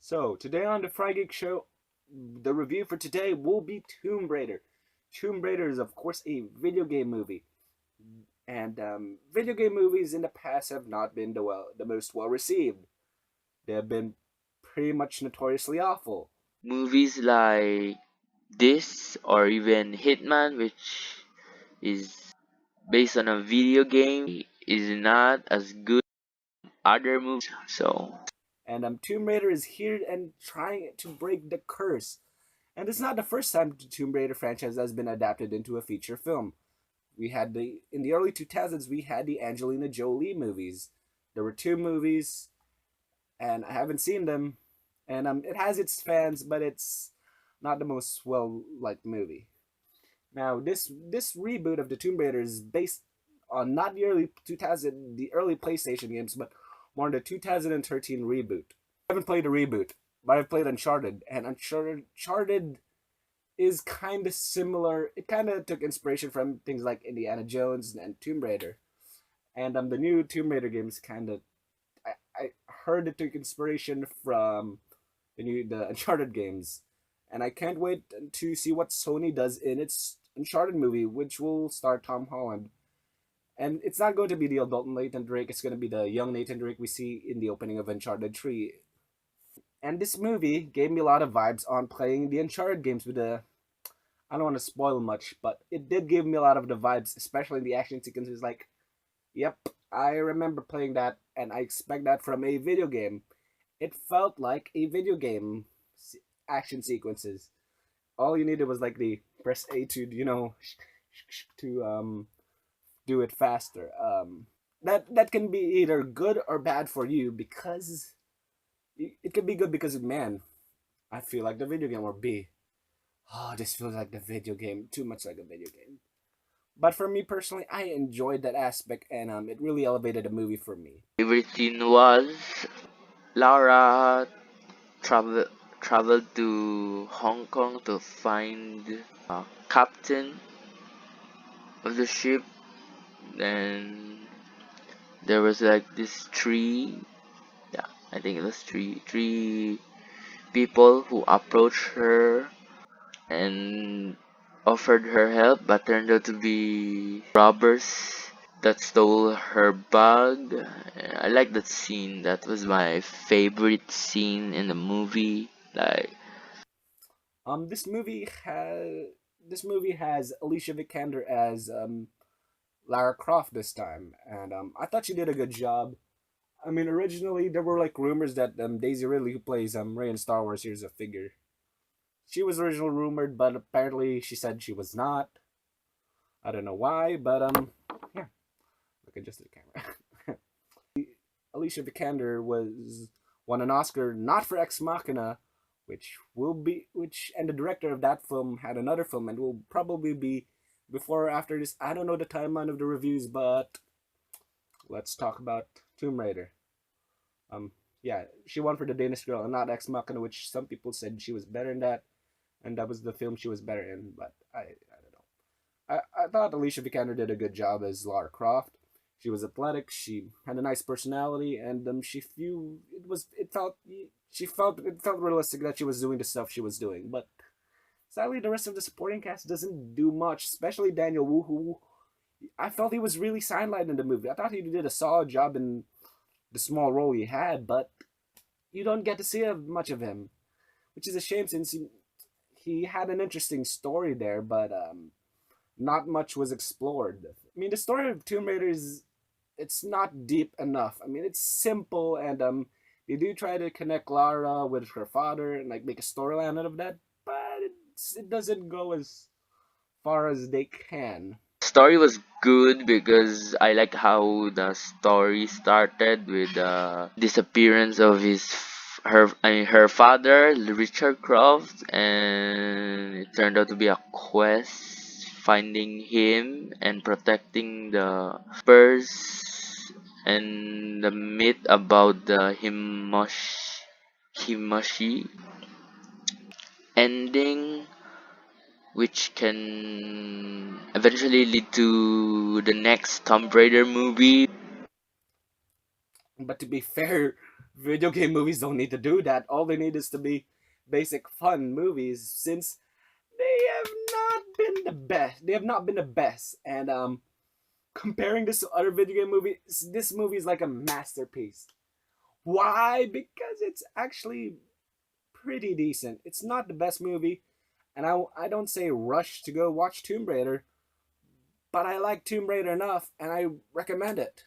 So, today on the Fry Geek Show, the review for today will be Tomb Raider. Tomb Raider is, of course, a video game movie. And video game movies in the past have not been the most well received. They have been pretty much notoriously awful. Movies like this or even Hitman, which is based on a video game, is not as good as other movies. So And Tomb Raider is here and trying to break the curse. And it's not the first time the Tomb Raider franchise has been adapted into a feature film. We had in the early 2000s we had the Angelina Jolie movies. There were two movies, and I haven't seen them, and it has its fans, but it's not the most well liked movie. Now this reboot of the Tomb Raider is based on not the early PlayStation games, but more on the 2013 reboot. I haven't played the reboot, but I've played Uncharted, and Uncharted is kind of similar. It kind of took inspiration from things like Indiana Jones and Tomb Raider, and the new Tomb Raider games kind of. I heard it took inspiration from the Uncharted games, and I can't wait to see what Sony does in its Uncharted movie, which will star Tom Holland. And it's not going to be the adult Nathan Drake; it's going to be the young Nathan Drake we see in the opening of Uncharted 3. And this movie gave me a lot of vibes on playing the Uncharted games with the. I don't want to spoil much, but it did give me a lot of the vibes, especially in the action sequences. Like, yep, I remember playing that, and I expect that from a video game. It felt like a video game action sequences. All you needed was like the press A to to do it faster. That can be either good or bad for you because it can be good because man, I feel like the video game, or B. Oh, this feels like the video game, too much like a video game. But for me personally, I enjoyed that aspect, and it really elevated the movie for me. favorite scene was Laura travel traveled to Hong Kong to find captain of the ship. Then there was like this tree. Yeah, I think it was three people who approached her and offered her help, but turned out to be robbers that stole her bag. I like that scene. That was my favorite scene in the movie. Like, Um, this movie has this movie has Alicia Vikander as Lara Croft this time, and I thought she did a good job. I mean, originally there were like rumors that Daisy Ridley, who plays Rey in Star Wars, here's a figure. She was originally rumored, but apparently she said she was not. I don't know why, but yeah. Look at just the camera. Alicia Vikander was won an Oscar not for Ex Machina, which and the director of that film had another film and will probably be before or after this. I don't know the timeline of the reviews, but let's talk about Tomb Raider. Um, yeah, she won for the Danish Girl and not Ex Machina, which some people said she was better in that, and that was the film she was better in. But I don't know. I thought Alicia Vikander did a good job as Lara Croft. She was athletic. She had a nice personality, and she few. It felt realistic that she was doing the stuff she was doing. But sadly, the rest of the supporting cast doesn't do much, especially Daniel Wu, who I felt he was really sidelined in the movie. I thought he did a solid job in the small role he had, but you don't get to see much of him, which is a shame since he had an interesting story there, but not much was explored. I mean, the story of Tomb Raider is it's not deep enough. I mean, it's simple, and they do try to connect Lara with her father and like make a storyline out of that, but it doesn't go as far as they can. story was good because I like how the story started with the disappearance of her father, Richard Croft, and it turned out to be a quest finding him and protecting the purse and the myth about the Himashi ending, which can eventually lead to the next Tomb Raider movie. But to be fair, Video game movies don't need to do that. All they need is to be basic fun movies, since they have not been the best. They have not been the best. And comparing this to other video game movies, this movie is like a masterpiece. Why? Because it's actually pretty decent. It's not the best movie, and I don't say rush to go watch Tomb Raider, but I like Tomb Raider enough, and I recommend it.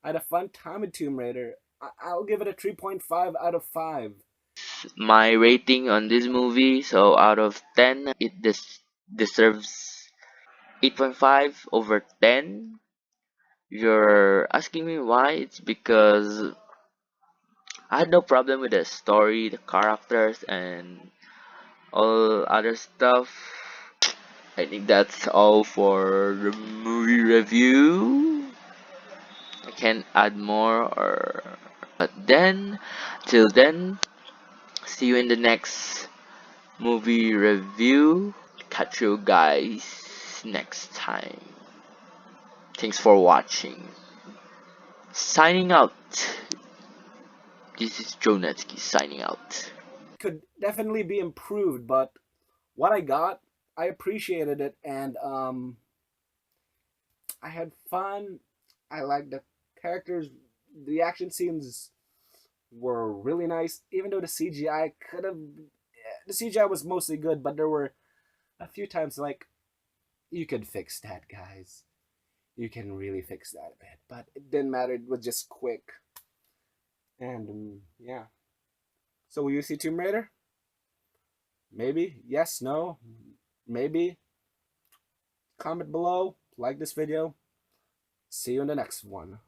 I had a fun time with Tomb Raider. I'll give it a 3.5 out of 5. My rating on this movie, so out of 10, it deserves 8.5 over 10. You're asking me why? It's because I had no problem with the story, the characters, and all other stuff. I think that's all for the movie review. I can't add more or but then till then, see you in the next movie review. Catch you guys next time. Thanks for watching. Signing out. This is Jonetzki signing out. Could definitely be improved, but what I got, I appreciated it, and I had fun. I liked the characters. The action scenes were really nice, even though the CGI could have. The CGI was mostly good, but there were a few times like, you could fix that, guys. You can really fix that a bit, but it didn't matter. It was just quick, and yeah. So will you see Tomb Raider? Maybe. Yes. No. Maybe. Comment below. Like this video. See you in the next one.